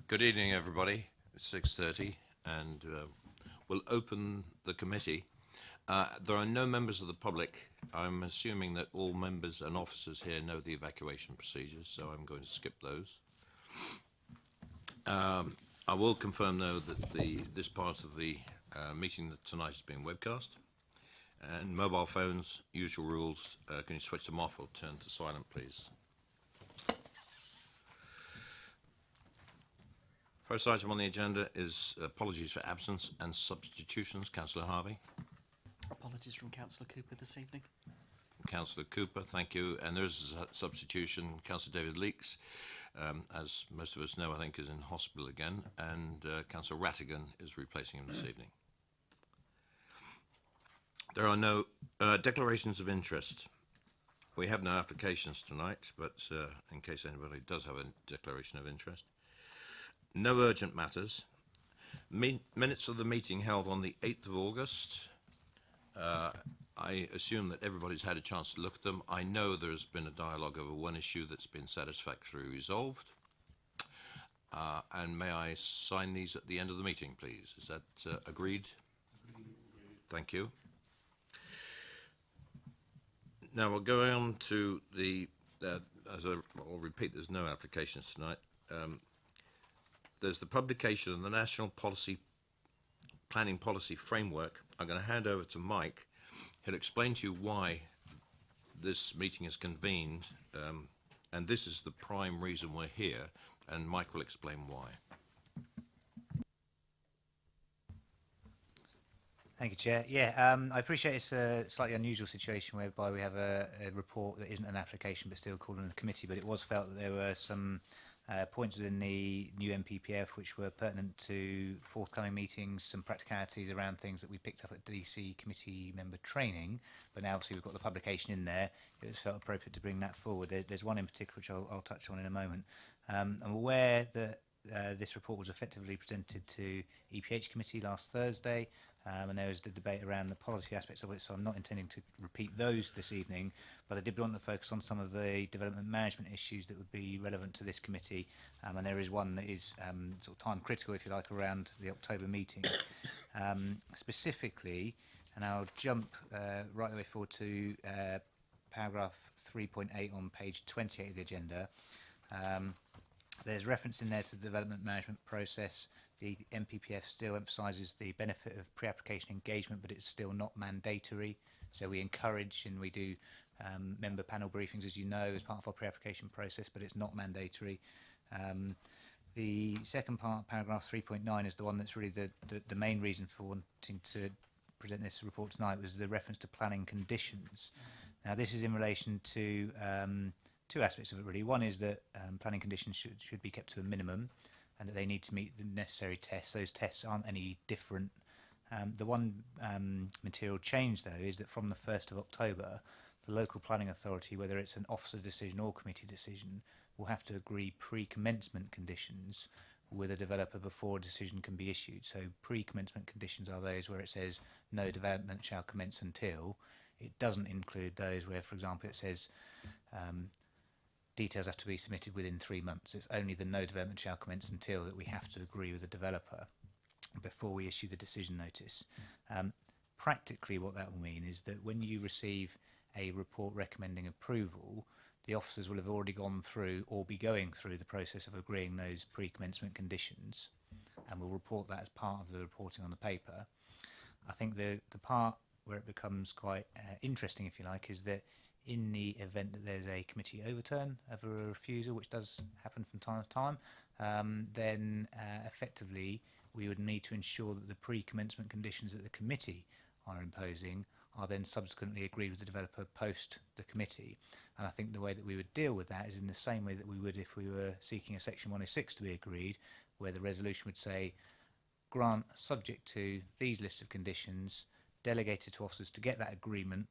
Good evening, everybody. It's 6:30, and we'll open the committee. There are no members of the public. I'm assuming that all members and officers here know the evacuation procedures, so I'm going to skip those. I will confirm, though, that this part of the meeting tonight is being webcast. And mobile phones, usual rules, can you switch them off or turn to silent, please? First item on the agenda is apologies for absence and substitutions. Councillor Harvey. Apologies from Councillor Cooper this evening. Councillor Cooper, thank you. And there's a substitution. Councillor David Leaks, as most of us know, I think, is in hospital again. And Councillor Rattigan is replacing him this evening. There are no declarations of interest. We have no applications tonight, but in case anybody does have a declaration of interest. No urgent matters. Minutes of the meeting held on the 8th of August. I assume that everybody's had a chance to look at them. I know there's been a dialogue over one issue that's been satisfactorily resolved. And may I sign these at the end of the meeting, please? Is that agreed? Thank you. Now we'll go on to the, as I'll repeat, there's no applications tonight. There's the publication of the National Planning Policy Framework. I'm going to hand over to Mike. He'll explain to you why this meeting is convened, and this is the prime reason we're here, and Mike will explain why. Thank you, Chair. Yeah, I appreciate it's a slightly unusual situation whereby we have a report that isn't an application but still called in a committee, but it was felt that there were some points within the new MPPF which were pertinent to forthcoming meetings, some practicalities around things that we picked up at DC committee member training, but now obviously we've got the publication in there. It was felt appropriate to bring that forward. There's one in particular which I'll touch on in a moment. I'm aware that this report was effectively presented to EPH committee last Thursday, and there was the debate around the policy aspects of it, so I'm not intending to repeat those this evening, but I did want to focus on some of the development management issues that would be relevant to this committee, and there is one that is sort of time critical, if you like, around the October meeting. Specifically, and I'll jump right the way forward to paragraph 3.8 on page 28 of the agenda. There's reference in there to the development management process. The MPPF still emphasises the benefit of pre-application engagement, but it's still not mandatory. So we encourage and we do member panel briefings, as you know, as part of our pre-application process, but it's not mandatory. The second part, paragraph 3.9, is the one that's really the main reason for wanting to present this report tonight, was the reference to planning conditions. Now, this is in relation to two aspects of it, really. One is that planning conditions should be kept to a minimum, and that they need to meet the necessary tests. Those tests aren't any different. The one material change, though, is that from the 1st of October, the local planning authority, whether it's an officer decision or committee decision, will have to agree pre-commencement conditions with a developer before a decision can be issued. So pre-commencement conditions are those where it says no development shall commence until. It doesn't include those where, for example, it says details have to be submitted within 3 months. It's only the no development shall commence until that we have to agree with the developer before we issue the decision notice. Practically what that will mean is that when you receive a report recommending approval, the officers will have already gone through or be going through the process of agreeing those pre-commencement conditions, and we'll report that as part of the reporting on the paper. I think the part where it becomes quite interesting, if you like, is that in the event that there's a committee overturn of a refusal, which does happen from time to time, then effectively we would need to ensure that the pre-commencement conditions that the committee are imposing are then subsequently agreed with the developer post the committee. And I think the way that we would deal with that is in the same way that we would if we were seeking a section 106 to be agreed, where the resolution would say, grant subject to these lists of conditions, delegated to officers to get that agreement,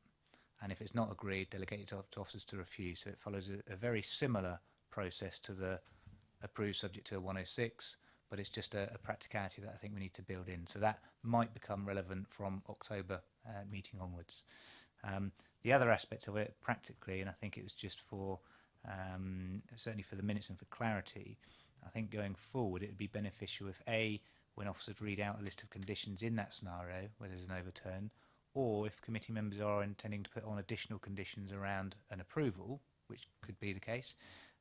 and if it's not agreed, delegated to officers to refuse. So it follows a very similar process to the approved subject to a 106, but it's just a practicality that I think we need to build in. So that might become relevant from October meeting onwards. The other aspect of it, practically, and I think it was just for, certainly for the minutes and for clarity, I think going forward it would be beneficial if A, when officers read out a list of conditions in that scenario where there's an overturn, or if committee members are intending to put on additional conditions around an approval, which could be the case,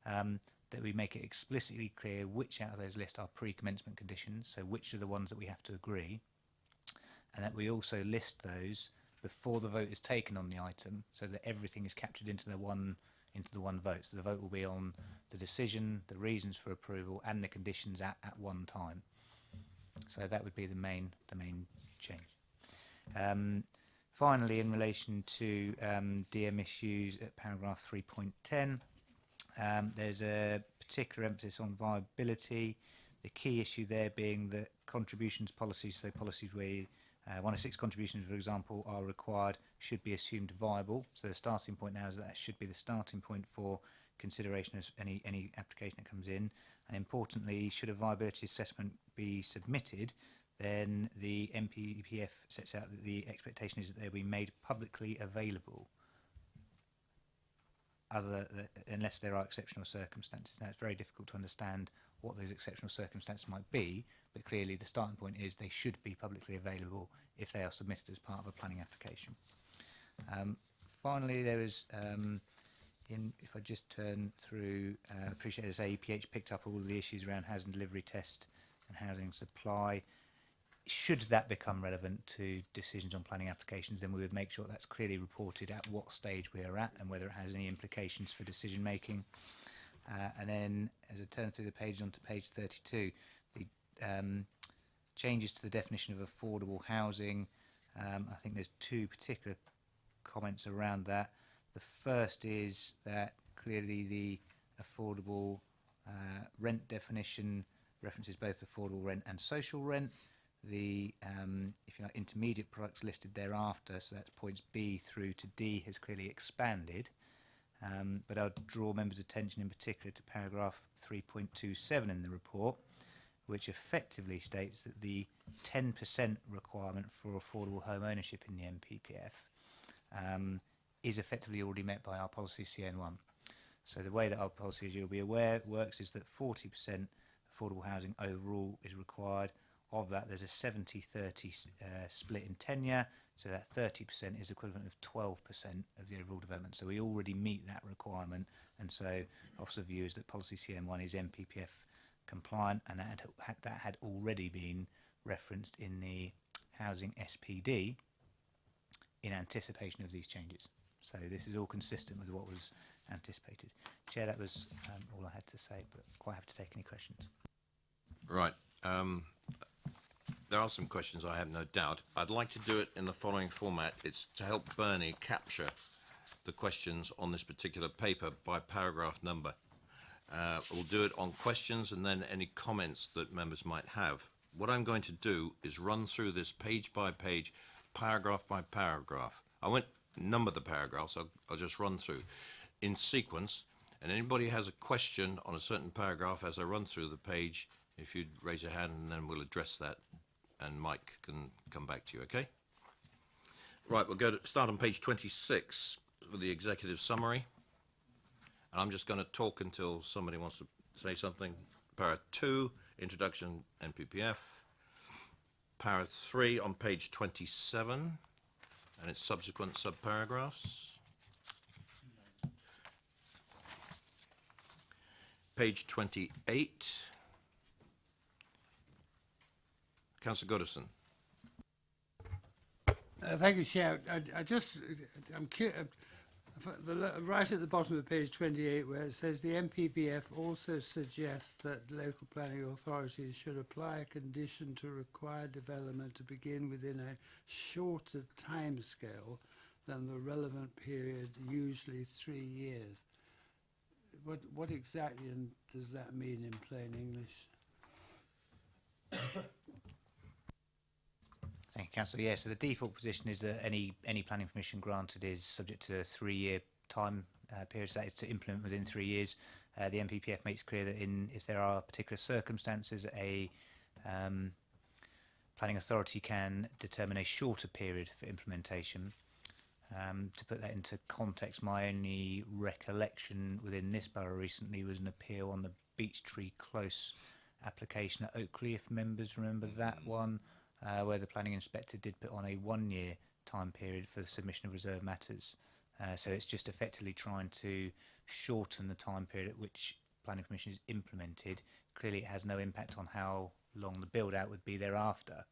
that we make it explicitly clear which out of those lists are pre-commencement conditions, so which are the ones that we have to agree, and that we also list those before the vote is taken on the item, so that everything is captured into the one vote. So the vote will be on the decision, the reasons for approval, and the conditions at one time. So that would be the main change. Finally, in relation to DM issues at paragraph 3.10, there's a particular emphasis on viability. The key issue there being that contributions policies, so policies where 1 of 6 contributions, for example, are required, should be assumed viable. So the starting point now is that should be the starting point for consideration of any application that comes in. And importantly, should a viability assessment be submitted, then the MPPF sets out that the expectation is that they'll be made publicly available, unless there are exceptional circumstances. Now, it's very difficult to understand what those exceptional circumstances might be, but clearly the starting point is they should be publicly available if they are submitted as part of a planning application. Finally, there is, if I just turn through, I appreciate as AEPH picked up all the issues around housing delivery test and housing supply. Should that become relevant to decisions on planning applications, then we would make sure that's clearly reported at what stage we are at and whether it has any implications for decision making. And then as I turn through the page onto page 32, the changes to the definition of affordable housing, I think there's 2 particular comments around that. The first is that clearly the affordable rent definition references both affordable rent and social rent. The if you like, intermediate products listed thereafter, so that's points B through to D, has clearly expanded. But I'll draw members' attention in particular to paragraph 3.27 in the report, which effectively states that the 10% requirement for affordable home ownership in the MPPF is effectively already met by our policy CN1. So the way that our policy, as you'll be aware, works is that 40% affordable housing overall is required. Of that, there's a 70-30 split in tenure, so that 30% is equivalent of 12% of the overall development. So we already meet that requirement, and so officer view is that policy CN1 is MPPF compliant, and that had already been referenced in the housing SPD in anticipation of these changes. So this is all consistent with what was anticipated. Chair, that was all I had to say, but quite happy to take any questions. Right. There are some questions, I have no doubt. I'd like to do it in the following format. It's to help Bernie capture the questions on this particular paper by paragraph number. We'll do it on questions and then any comments that members might have. What I'm going to do is run through this page by page, paragraph by paragraph. I won't number the paragraphs, I'll just run through in sequence, and anybody has a question on a certain paragraph as I run through the page, if you'd raise your hand and then we'll address that and Mike can come back to you, okay? Right, we'll start on page 26 with the executive summary. And I'm just going to talk until somebody wants to say something. Para 2, introduction NPPF. Para 3 on page 27 and its subsequent subparagraphs. Page 28. Councillor Goodison. Thank you, Chair. I'm curious. Right at the bottom of page 28, where it says the MPPF also suggests that local planning authorities should apply a condition to require development to begin within a shorter timescale than the relevant period, usually 3 years. What exactly does that mean in plain English? Thank you, Councillor. Yeah, so the default position is that any planning permission granted is subject to a 3-year time period, so that is to implement within 3 years. The MPPF makes clear that if there are particular circumstances, a planning authority can determine a shorter period for implementation. To put that into context, my only recollection within this borough recently was an appeal on the Beech Tree Close application at Oakley, if members remember that one, where the planning inspector did put on a 1-year time period for the submission of reserved matters. So it's just effectively trying to shorten the time period at which planning permission is implemented. Clearly it has no impact on how long the build out would be thereafter,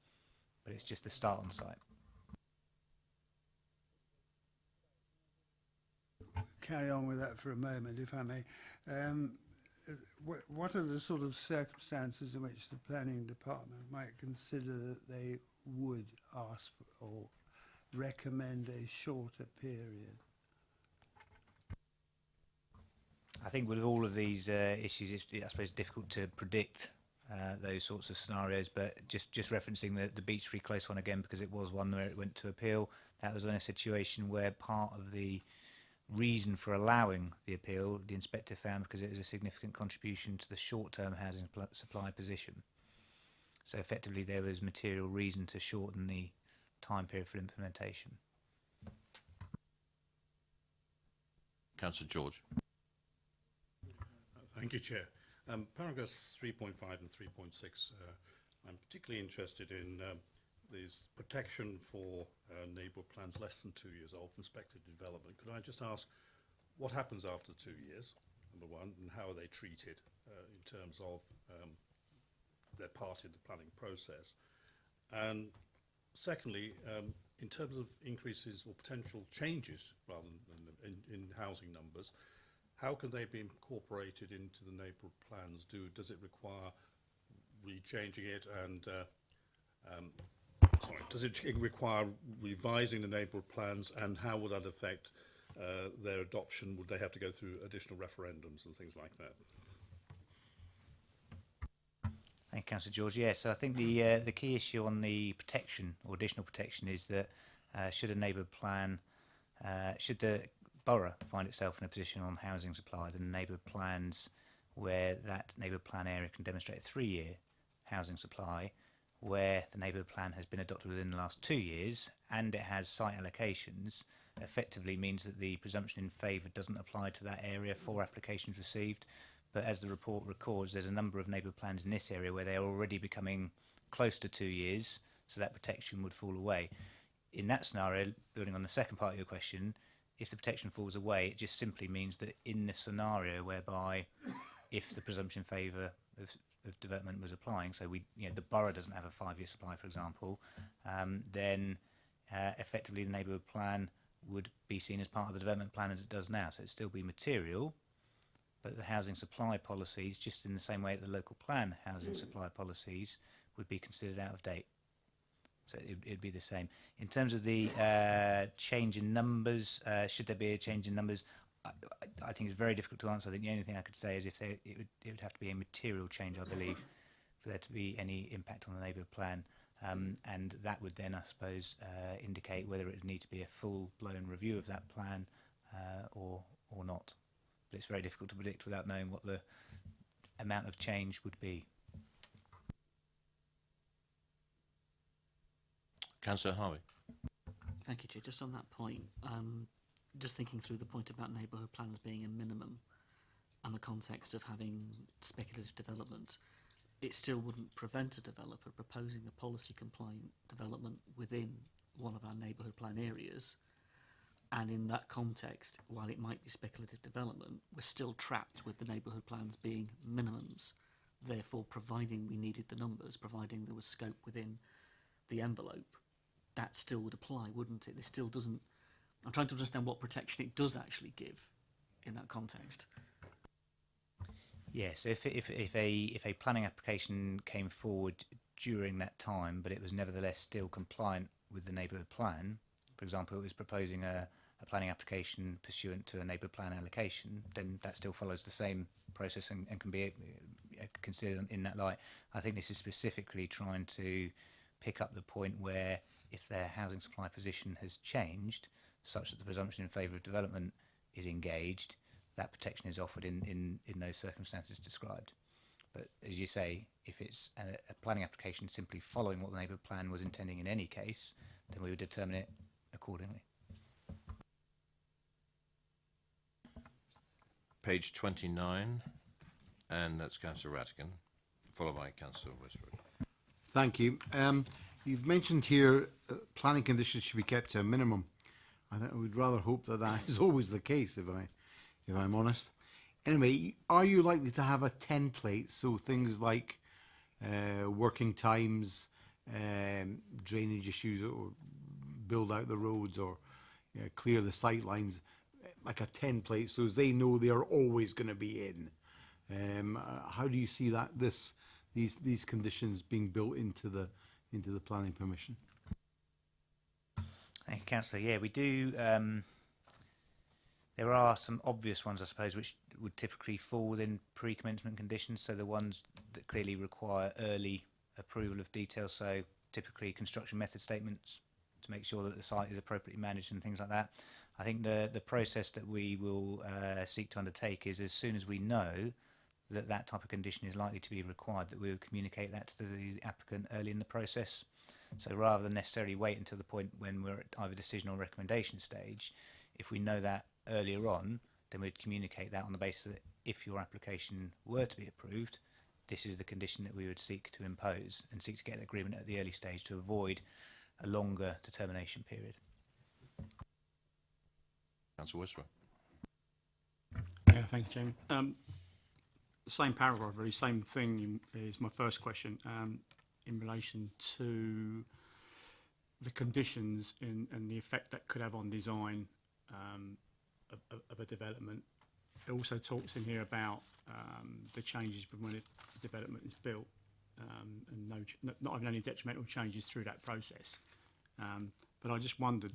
but it's just the start on site. Carry on with that for a moment, if I may. What are the sort of circumstances in which the planning department might consider that they would ask for or recommend a shorter period? I think with all of these issues, I suppose it's difficult to predict those sorts of scenarios, but just referencing the Beech Tree Close one again, because it was one where it went to appeal, that was in a situation where part of the reason for allowing the appeal, the inspector found, because it was a significant contribution to the short-term housing supply position. So effectively there was material reason to shorten the time period for implementation. Councillor George. Thank you, Chair. Paragraphs 3.5 and 3.6, I'm particularly interested in this protection for neighbourhood plans less than 2 years old from speculative development. Could I just ask what happens after 2 years, number one, and how are they treated in terms of their part in the planning process? And secondly, in terms of increases or potential changes rather than in housing numbers, how can they be incorporated into the neighbourhood plans? Does it require rechanging it and does it require revising the neighbourhood plans, and how will that affect their adoption? Would they have to go through additional referendums and things like that? Thank you, Councillor George. Yeah, so I think the key issue on the protection or additional protection is that should a neighbourhood plan, should the borough find itself in a position on housing supply, then neighbourhood plans where that neighbourhood plan area can demonstrate a 3-year housing supply, where the neighbourhood plan has been adopted within the last 2 years and it has site allocations, effectively means that the presumption in favour doesn't apply to that area for applications received. But as the report records, there's a number of neighbourhood plans in this area where they are already becoming close to 2 years, so that protection would fall away. In that scenario, building on the second part of your question, if the protection falls away, it just simply means that in the scenario whereby if the presumption in favour of development was applying, so the borough doesn't have a 5-year supply, for example, then effectively the neighbourhood plan would be seen as part of the development plan as it does now. So it'd still be material, but the housing supply policies, just in the same way that the local plan housing supply policies would be considered out of date. So it'd be the same. In terms of the change in numbers, should there be a change in numbers, I think it's very difficult to answer. I think the only thing I could say is if it would have to be a material change, I believe, for there to be any impact on the neighbourhood plan. And that would then, I suppose, indicate whether it would need to be a full-blown review of that plan or not. But it's very difficult to predict without knowing what the amount of change would be. Councillor Harvey. Thank you, Chair. Just on that point, just thinking through the point about neighbourhood plans being a minimum and the context of having speculative development, it still wouldn't prevent a developer proposing a policy compliant development within one of our neighbourhood plan areas. And in that context, while it might be speculative development, we're still trapped with the neighbourhood plans being minimums. Therefore, providing we needed the numbers, providing there was scope within the envelope, that still would apply, wouldn't it? This still doesn't. I'm trying to understand what protection it does actually give in that context. Yes, if a planning application came forward during that time, but it was nevertheless still compliant with the neighbourhood plan, for example, it was proposing a planning application pursuant to a neighbourhood plan allocation, then that still follows the same process and can be considered in that light. I think this is specifically trying to pick up the point where if their housing supply position has changed, such that the presumption in favour of development is engaged, that protection is offered in those circumstances described. But as you say, if it's a planning application simply following what the neighbourhood plan was intending in any case, then we would determine it accordingly. page 29, and that's Councillor Rattigan, followed by Councillor Westwood. Thank you. You've mentioned here planning conditions should be kept to a minimum. I think I would rather hope that that is always the case, if I'm honest. Anyway, are you likely to have a template, so things like working times, drainage issues, or build out the roads, or clear the sight lines, like a template, so they know they are always going to be in? How do you see that these conditions being built into the planning permission? Thank you, Councillor. Yeah, we do. There are some obvious ones, I suppose, which would typically fall within pre-commencement conditions. So the ones that clearly require early approval of details. So typically construction method statements to make sure that the site is appropriately managed and things like that. I think the process that we will seek to undertake is, as soon as we know that that type of condition is likely to be required, that we will communicate that to the applicant early in the process. So rather than necessarily wait until the point when we're at either decision or recommendation stage, if we know that earlier on, then we'd communicate that on the basis that if your application were to be approved, this is the condition that we would seek to impose, and seek to get an agreement at the early stage to avoid a longer determination period. Councillor Westwood. Yeah, thank you, Jamie. The same paragraph, really, same thing is my first question in relation to the conditions and the effect that could have on design of a development. It also talks in here about the changes from when a development is built, and not having any detrimental changes through that process. But I just wondered,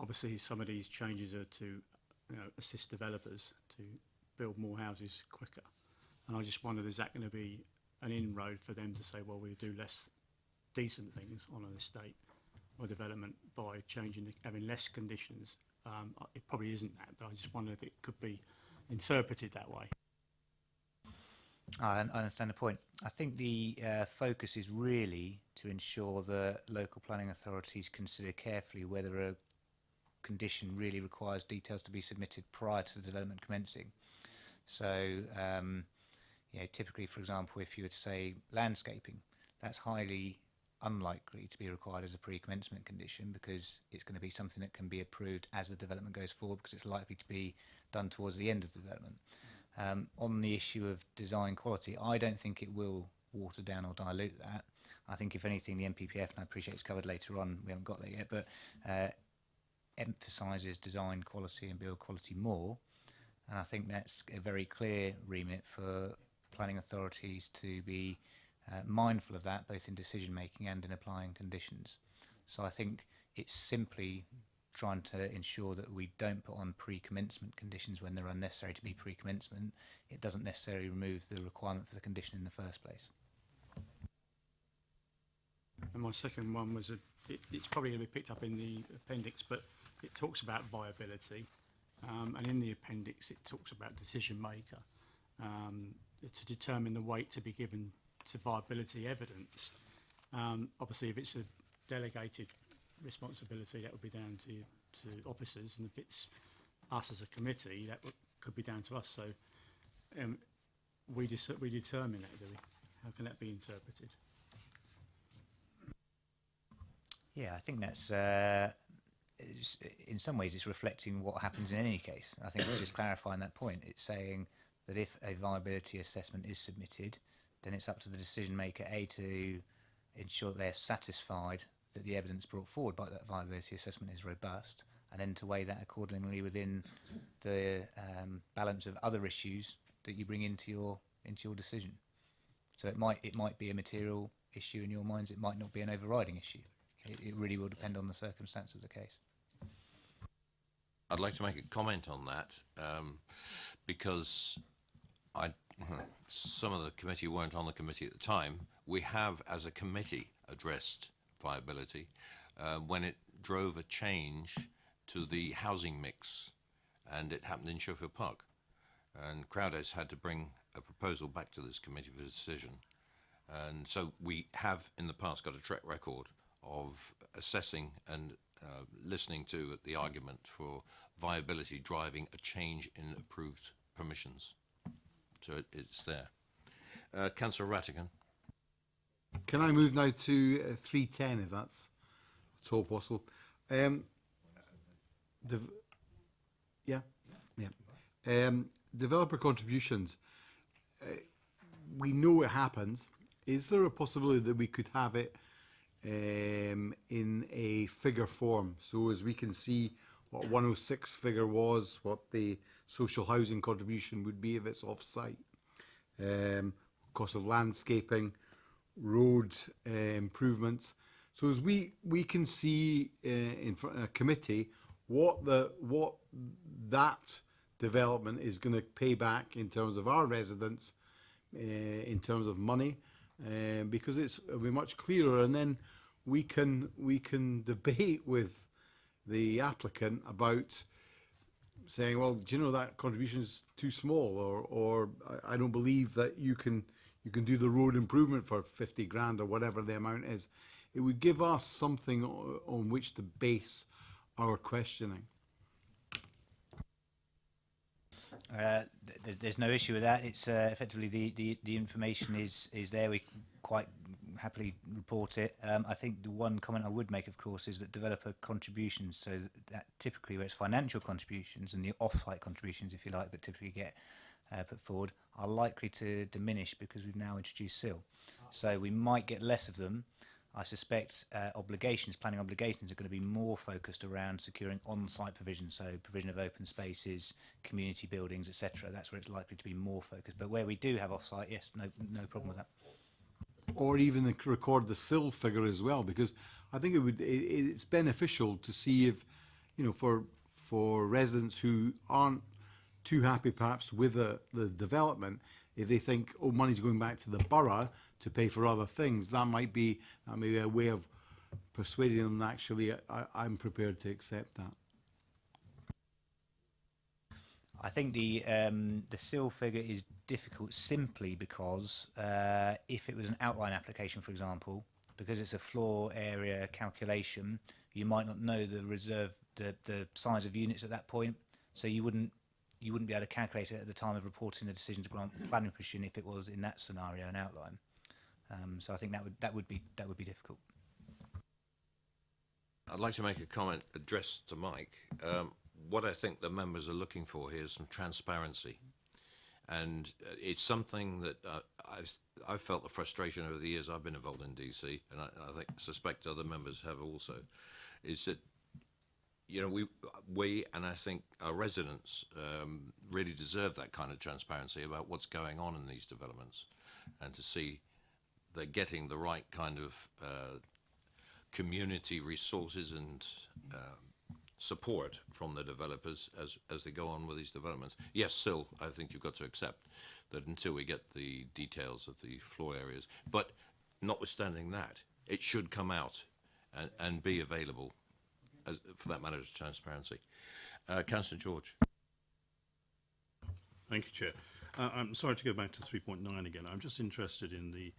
obviously some of these changes are to assist developers to build more houses quicker. And I just wondered, is that going to be an inroad for them to say, well, we do less decent things on an estate or development by having less conditions? It probably isn't that, but I just wonder if it could be interpreted that way. I understand the point. I think the focus is really to ensure that local planning authorities consider carefully whether a condition really requires details to be submitted prior to the development commencing. So, typically, for example, if you were to say landscaping, that's highly unlikely to be required as a pre-commencement condition, because it's going to be something that can be approved as the development goes forward, because it's likely to be done towards the end of the development. On the issue of design quality, I don't think it will water down or dilute that. I think, if anything, the NPPF, and I appreciate it's covered later on, we haven't got there yet, but emphasises design quality and build quality more. And I think that's a very clear remit for planning authorities to be mindful of that, both in decision making and in applying conditions. So I think it's simply trying to ensure that we don't put on pre-commencement conditions when they're unnecessary to be pre-commencement. It doesn't necessarily remove the requirement for the condition in the first place. And my second one was, it's probably going to be picked up in the appendix, but it talks about viability. And in the appendix, it talks about decision maker to determine the weight to be given to viability evidence. Obviously, if it's a delegated responsibility, that would be down to officers, and if it's us as a committee, that could be down to us. So we determine that, do we? How can that be interpreted? Yeah, I think that's in some ways it's reflecting what happens in any case. I think it's just clarifying that point. It's saying that if a viability assessment is submitted, then it's up to the decision maker to ensure that they're satisfied that the evidence brought forward by that viability assessment is robust, and then to weigh that accordingly within the balance of other issues that you bring into your decision. So it might be a material issue in your minds. It might not be an overriding issue. It really will depend on the circumstance of the case. I'd like to make a comment on that, because some of the committee weren't on the committee at the time. We have, as a committee, addressed viability when it drove a change to the housing mix, and it happened in Sheffield Park. And Crowdhouse had to bring a proposal back to this committee for decision. And so we have, in the past, got a track record of assessing and listening to the argument for viability driving a change in approved permissions. So it's there. Councillor Rattigan. Can I move now to 310, if that's at all possible? Developer contributions. We know it happens. Is there a possibility that we could have it in a figure form? So as we can see what 106 figure was, what the social housing contribution would be if it's off-site. Cost of landscaping, road improvements. So as we can see in front of a committee what that development is going to pay back in terms of our residents, in terms of money, because it'll be much clearer, and then we can debate with the applicant about saying, well, do you know that contribution is too small, or I don't believe that you can do the road improvement for 50 grand or whatever the amount is. It would give us something on which to base our questioning. There's no issue with that. It's effectively the information is there. We quite happily report it. I think the one comment I would make, of course, is that developer contributions, so that typically where it's financial contributions and the off-site contributions, if you like, that typically get put forward, are likely to diminish because we've now introduced SIL. So we might get less of them. I suspect planning obligations are going to be more focused around securing on-site provision, so provision of open spaces, community buildings, etc. That's where it's likely to be more focused. But where we do have off-site, yes, no problem with that. Or even record the SIL figure as well, because I think it's beneficial to see if, for residents who aren't too happy perhaps with the development, if they think, oh, money's going back to the borough to pay for other things, that may be a way of persuading them that actually I'm prepared to accept that. I think the SIL figure is difficult simply because if it was an outline application, for example, because it's a floor area calculation, you might not know the size of units at that point, so you wouldn't be able to calculate it at the time of reporting the decision to grant planning permission if it was in that scenario an outline. So I think that would be difficult. I'd like to make a comment addressed to Mike. What I think the members are looking for here is some transparency, and it's something that I've felt the frustration over the years I've been involved in DC, and I suspect other members have also, is that we and I think our residents really deserve that kind of transparency about what's going on in these developments, and to see they're getting the right kind of community resources and support from the developers as they go on with these developments. Yes, still, I think you've got to accept that until we get the details of the floor areas, but notwithstanding that, it should come out and be available for that matter, as transparency. Councillor George. Thank you, Chair. I'm sorry to go back to 3.9 again. I'm just interested in the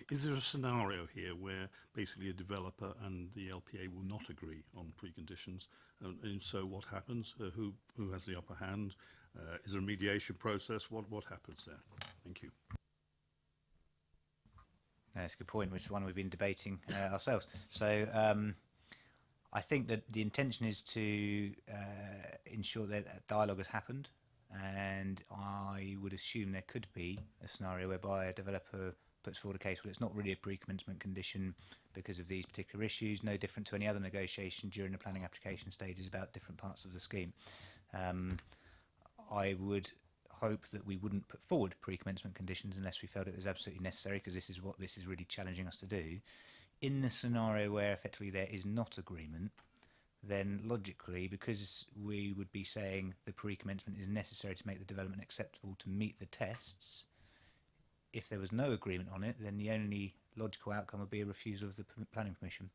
is there a scenario here where basically a developer and the LPA will not agree on preconditions, and so what happens? Who has the upper hand? Is there a mediation process? What happens there? Thank you. That's a good point, which is one we've been debating ourselves. So I think that the intention is to ensure that a dialogue has happened, and I would assume there could be a scenario whereby a developer puts forward a case where it's not really a pre-commencement condition because of these particular issues, no different to any other negotiation during the planning application stages about different parts of the scheme. I would hope that we wouldn't put forward pre-commencement conditions unless we felt it was absolutely necessary, because this is what this is really challenging us to do. In the scenario where effectively there is not agreement, then logically, because we would be saying the pre-commencement is necessary to make the development acceptable to meet the tests, if there was no agreement on it, then the only logical outcome would be a refusal of the planning permission.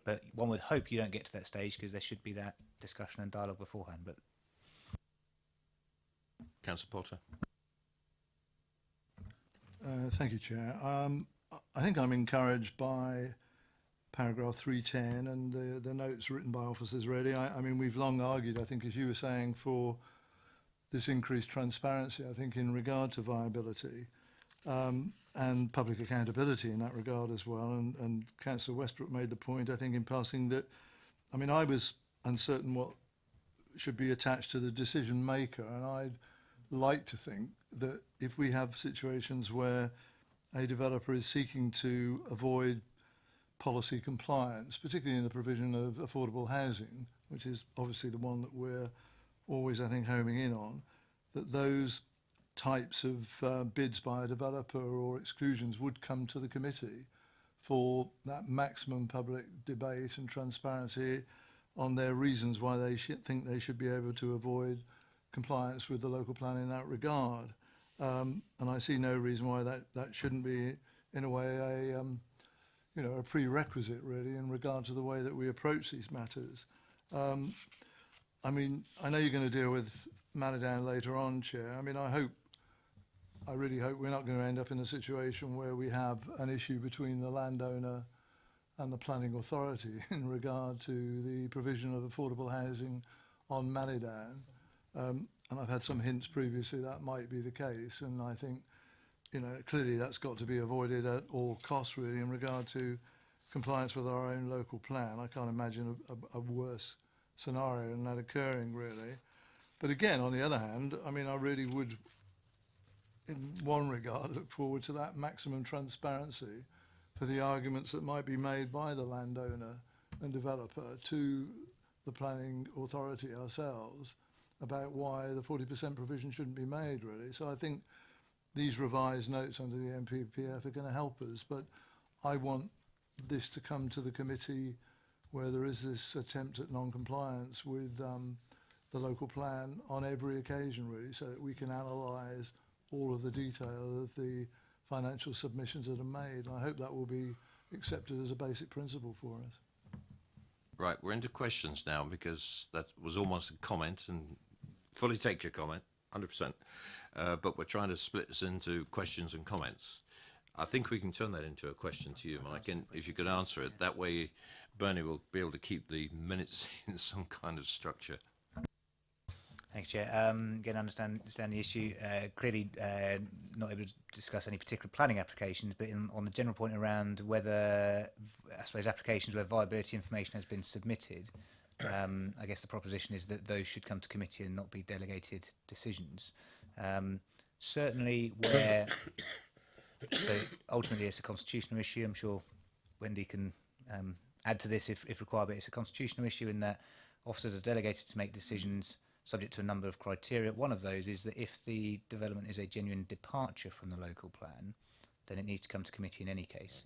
But one would hope you don't get to that stage, because there should be that discussion and dialogue beforehand. But Councillor Potter. Thank you, Chair. I think I'm encouraged by paragraph 310 and the notes written by officers really. I mean, we've long argued, I think, as you were saying, for this increased transparency, I think, in regard to viability, and public accountability in that regard as well. And Councillor Westbrook made the point, I think, in passing that, I mean, I was uncertain what should be attached to the decision maker, and I'd like to think that if we have situations where a developer is seeking to avoid policy compliance, particularly in the provision of affordable housing, which is obviously the one that we're always, I think, homing in on, that those types of bids by a developer or exclusions would come to the committee for that maximum public debate and transparency on their reasons why they think they should be able to avoid compliance with the local plan in that regard. And I see no reason why that shouldn't be, in a way, a prerequisite, really, in regard to the way that we approach these matters. I mean, I know you're going to deal with Manidown later on, Chair. I mean, I really hope we're not going to end up in a situation where we have an issue between the landowner and the planning authority in regard to the provision of affordable housing on Manidown. And I've had some hints previously that might be the case, and I think, clearly that's got to be avoided at all costs, really, in regard to compliance with our own local plan. I can't imagine a worse scenario than that occurring, really. But again, on the other hand, I mean, I really would, in one regard, look forward to that maximum transparency for the arguments that might be made by the landowner and developer to the planning authority ourselves about why the 40% provision shouldn't be made, really. So I think these revised notes under the MPPF are going to help us, but I want this to come to the committee where there is this attempt at non-compliance with the local plan on every occasion, really, so that we can analyse all of the detail of the financial submissions that are made. And I hope that will be accepted as a basic principle for us. Right, we're into questions now, because that was almost a comment, and fully take your comment, 100%. But we're trying to split this into questions and comments. I think we can turn that into a question to you, Mike, and if you could answer it, that way Bernie will be able to keep the minutes in some kind of structure. Thanks, Chair. Again, understand the issue. Clearly, not able to discuss any particular planning applications, but on the general point around whether, I suppose, applications where viability information has been submitted, I guess the proposition is that those should come to committee and not be delegated decisions. Certainly where, so ultimately it's a constitutional issue. I'm sure Wendy can add to this if required, but it's a constitutional issue in that officers are delegated to make decisions subject to a number of criteria. One of those is that if the development is a genuine departure from the local plan, then it needs to come to committee in any case.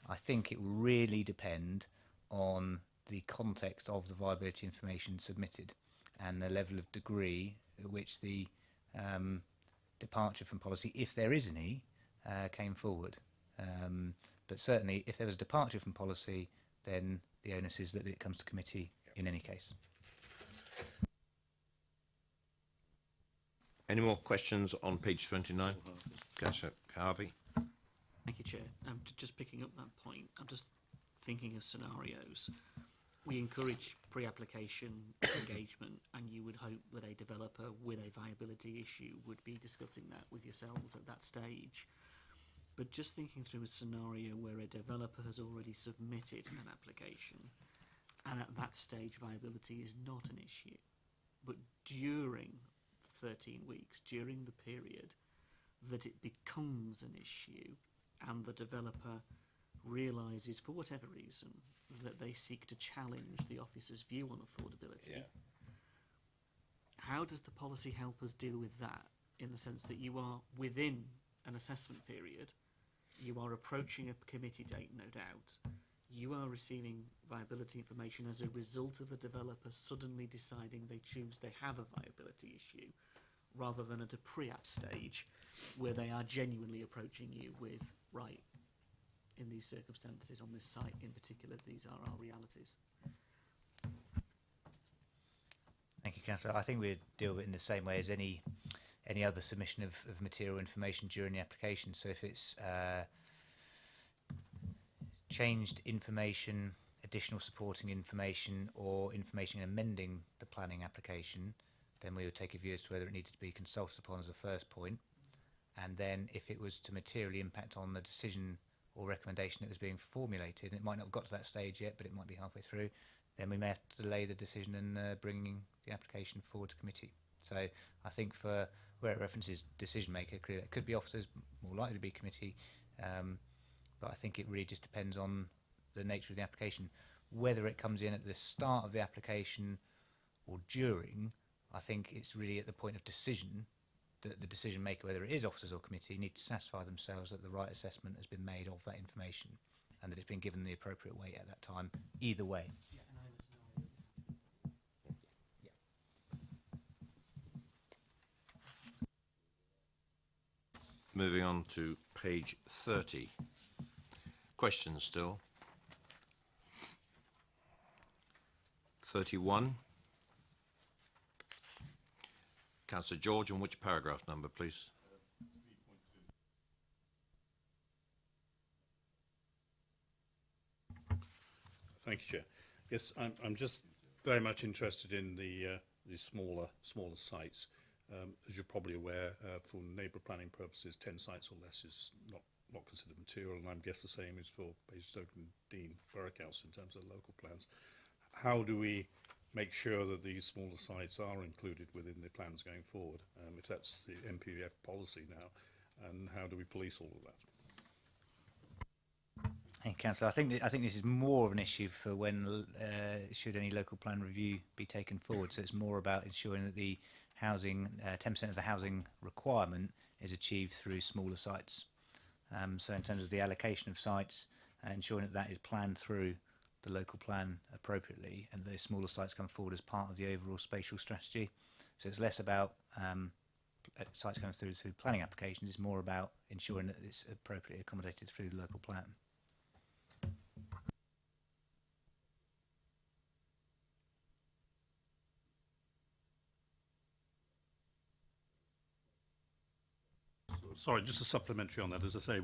I think it will really depend on the context of the viability information submitted and the level of degree at which the departure from policy, if there is any, came forward. But certainly, if there was a departure from policy, then the onus is that it comes to committee in any case. Any more questions on page 29? Councillor Harvey. Thank you, Chair. Just picking up that point, I'm just thinking of scenarios. We encourage pre-application engagement, and you would hope that a developer with a viability issue would be discussing that with yourselves at that stage. But just thinking through a scenario where a developer has already submitted an application, and at that stage viability is not an issue, but during 13 weeks, during the period that it becomes an issue and the developer realises, for whatever reason, that they seek to challenge the officer's view on affordability, how does the policy help us deal with that, in the sense that you are within an assessment period, you are approaching a committee date, no doubt, you are receiving viability information as a result of the developer suddenly deciding they have a viability issue, rather than at a pre-app stage where they are genuinely approaching you with, right, in these circumstances on this site in particular, these are our realities. Thank you, Councillor. I think we'd deal with it in the same way as any other submission of material information during the application. So if it's changed information, additional supporting information, or information amending the planning application, then we would take a view as to whether it needed to be consulted upon as a first point. And then if it was to materially impact on the decision or recommendation that was being formulated, and it might not have got to that stage yet, but it might be halfway through, then we may have to delay the decision and bringing the application forward to committee. So I think for where it references decision maker, clearly it could be officers, more likely to be committee, but I think it really just depends on the nature of the application. Whether it comes in at the start of the application or during, I think it's really at the point of decision that the decision maker, whether it is officers or committee, need to satisfy themselves that the right assessment has been made of that information and that it's been given the appropriate weight at that time, either way. Moving on to page 30. Questions still. 31. Councillor George, on which paragraph number, please? Thank you, Chair. Yes, I'm just very much interested in the smaller sites. As you're probably aware, for neighbour planning purposes, 10 sites or less is not considered material, and I guess the same is for Basingstoke and Dean Borough Council in terms of local plans. How do we make sure that these smaller sites are included within the plans going forward, if that's the MPVF policy now, and how do we police all of that? Thank you, Councillor. I think this is more of an issue for when should any local plan review be taken forward. So it's more about ensuring that the housing, 10% of the housing requirement is achieved through smaller sites. So in terms of the allocation of sites, ensuring that that is planned through the local plan appropriately, and those smaller sites come forward as part of the overall spatial strategy. So it's less about sites coming through planning applications. It's more about ensuring that it's appropriately accommodated through the local plan. Sorry, just a supplementary on that. As I say,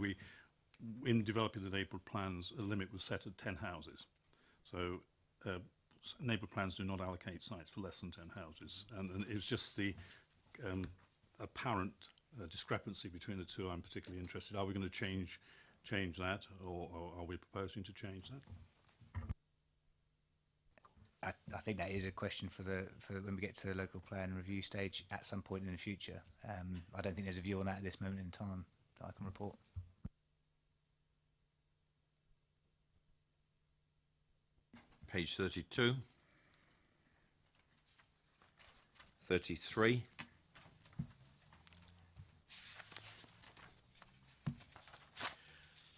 in developing the neighbourhood plans, a limit was set at 10 houses. So neighbourhood plans do not allocate sites for less than 10 houses. And it was just the apparent discrepancy between the two I'm particularly interested. Are we going to change that, or are we proposing to change that? I think that is a question for when we get to the local plan review stage at some point in the future. I don't think there's a view on that at this moment in time that I can report. Page 32. 33.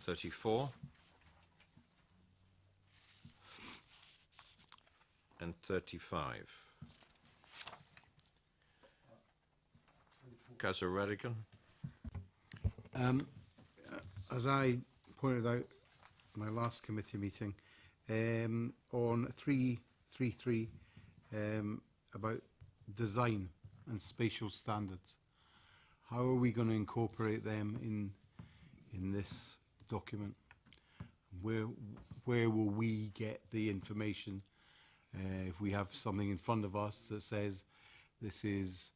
34. And 35. Councillor Radigan. As I pointed out in my last committee meeting, on 333 about design and spatial standards, how are we going to incorporate them in this document? Where will we get the information? If we have something in front of us that says this is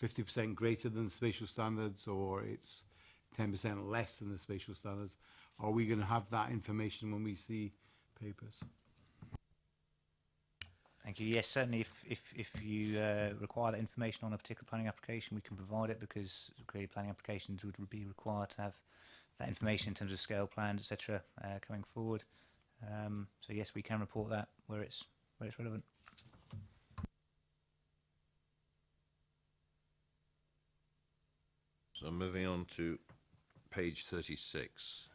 50% greater than the spatial standards, or it's 10% less than the spatial standards, are we going to have that information when we see papers? Thank you. Yes, certainly if you require that information on a particular planning application, we can provide it, because clearly planning applications would be required to have that information in terms of scale plans, etc., coming forward. So yes, we can report that where it's relevant. So moving on to page 36.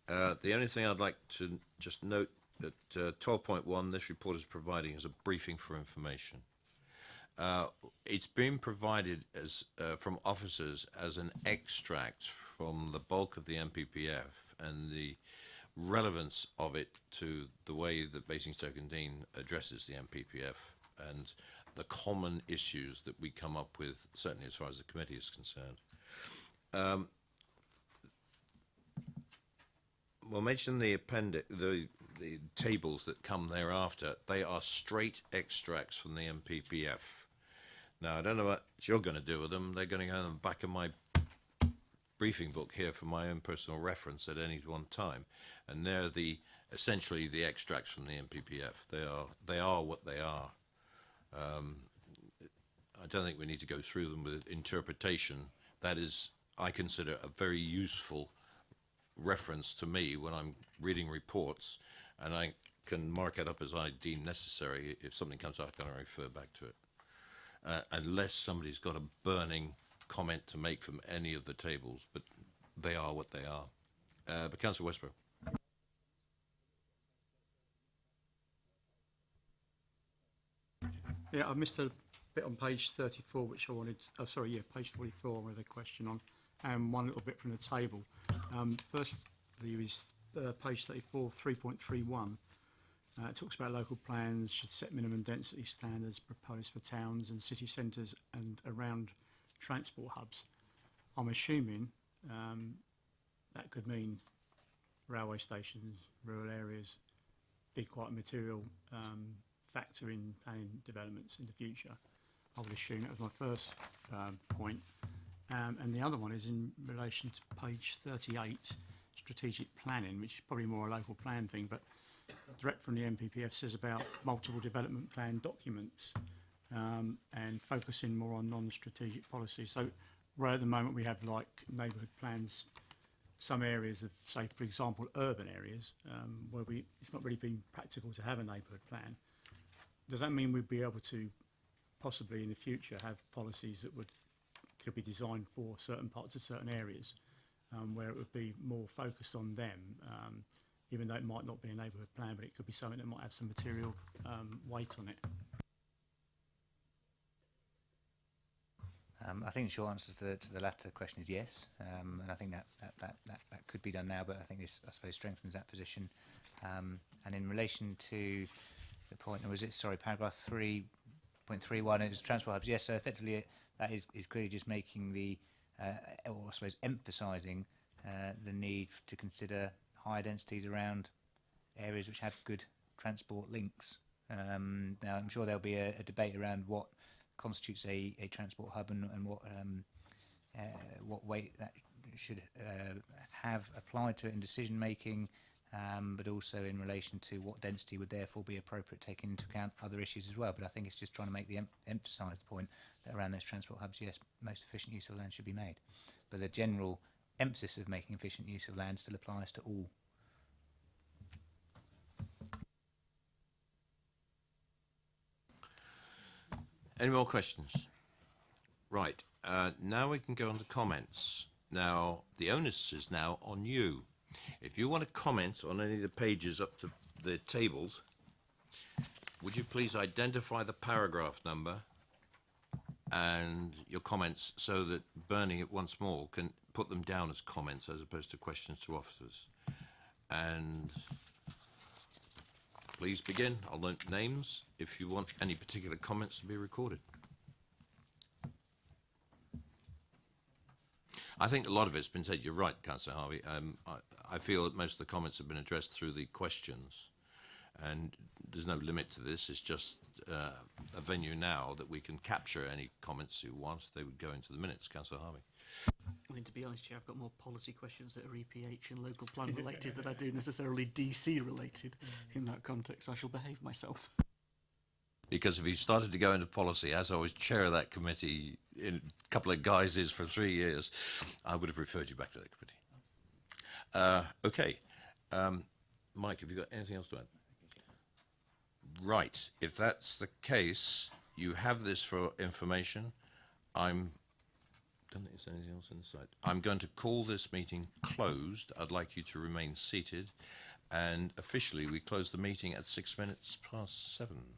The only thing I'd like to just note that 12.1, this report is providing as a briefing for information. It's been provided as from officers as an extract from the bulk of the MPPF and the relevance of it to the way that Basingstoke and Dean addresses the MPPF and the common issues that we come up with, certainly as far as the committee is concerned. We'll mention the appendix, the the tables that come thereafter, they are straight extracts from the MPPF. Now, I don't know what you're going to do with them. They're going to go in the back of my briefing book here for my own personal reference at any one time, and they're essentially the extracts from the MPPF. They are what they are. I don't think we need to go through them with interpretation. That is, I consider, a very useful reference to me when I'm reading reports, and I can mark it up as I deem necessary. If something comes up, I can refer back to it. Unless somebody's got a burning comment to make from any of the tables, but they are what they are. But Councillor Westbrook. Yeah, I missed a bit on page 34, which I wanted. Oh, sorry, yeah, page 44 with a question on, and one little bit from the table. First, there is page 34, 3.31. It talks about local plans should set minimum density standards proposed for towns and city centres and around transport hubs. I'm assuming that could mean railway stations, rural areas, be quite a material factor in planning developments in the future. I would assume that was my first point. And the other one is in relation to page 38, strategic planning, which is probably more a local plan thing, but direct from the MPPF says about multiple development plan documents and focusing more on non-strategic policies. So where at the moment we have like neighbourhood plans, some areas of, say, for example, urban areas, where it's not really been practical to have a neighbourhood plan. Does that mean we'd be able to possibly in the future have policies that could be designed for certain parts of certain areas, where it would be more focused on them, even though it might not be a neighbourhood plan, but it could be something that might have some material weight on it? I think the short answer to the latter question is yes, and I think that could be done now, but I think this, I suppose, strengthens that position. And in relation to the point, or was it, sorry, paragraph 3.31, it was transport hubs. Yes, so effectively that is clearly just making the, or I suppose emphasising the need to consider higher densities around areas which have good transport links. Now, I'm sure there'll be a debate around what constitutes a transport hub and what weight that should have applied to it in decision making, but also in relation to what density would therefore be appropriate, taking into account other issues as well. But I think it's just trying to make the emphasise the point that around those transport hubs, yes, most efficient use of land should be made. But the general emphasis of making efficient use of land still applies to all. Any more questions? Right, now we can go on to comments. Now, the onus is now on you. If you want to comment on any of the pages up to the tables, would you please identify the paragraph number and your comments so that Bernie once more can put them down as comments as opposed to questions to officers. And please begin. I'll note names if you want any particular comments to be recorded. I think a lot of it's been said. You're right, Councillor Harvey. I feel that most of the comments have been addressed through the questions, and there's no limit to this. It's just a venue now that we can capture any comments you want. They would go into the minutes. Councillor Harvey. I mean, to be honest, Chair, I've got more policy questions that are EPH and local plan related than I do necessarily DC related. In that context, I shall behave myself. Because if he started to go into policy, as I was chair of that committee in a couple of guises for 3 years, I would have referred you back to that committee. Okay. Mike, have you got anything else to add? Right. If that's the case, you have this for information. Don't think there's anything else in the site. I'm going to call this meeting closed. I'd like you to remain seated. And officially, we close the meeting at 7:06.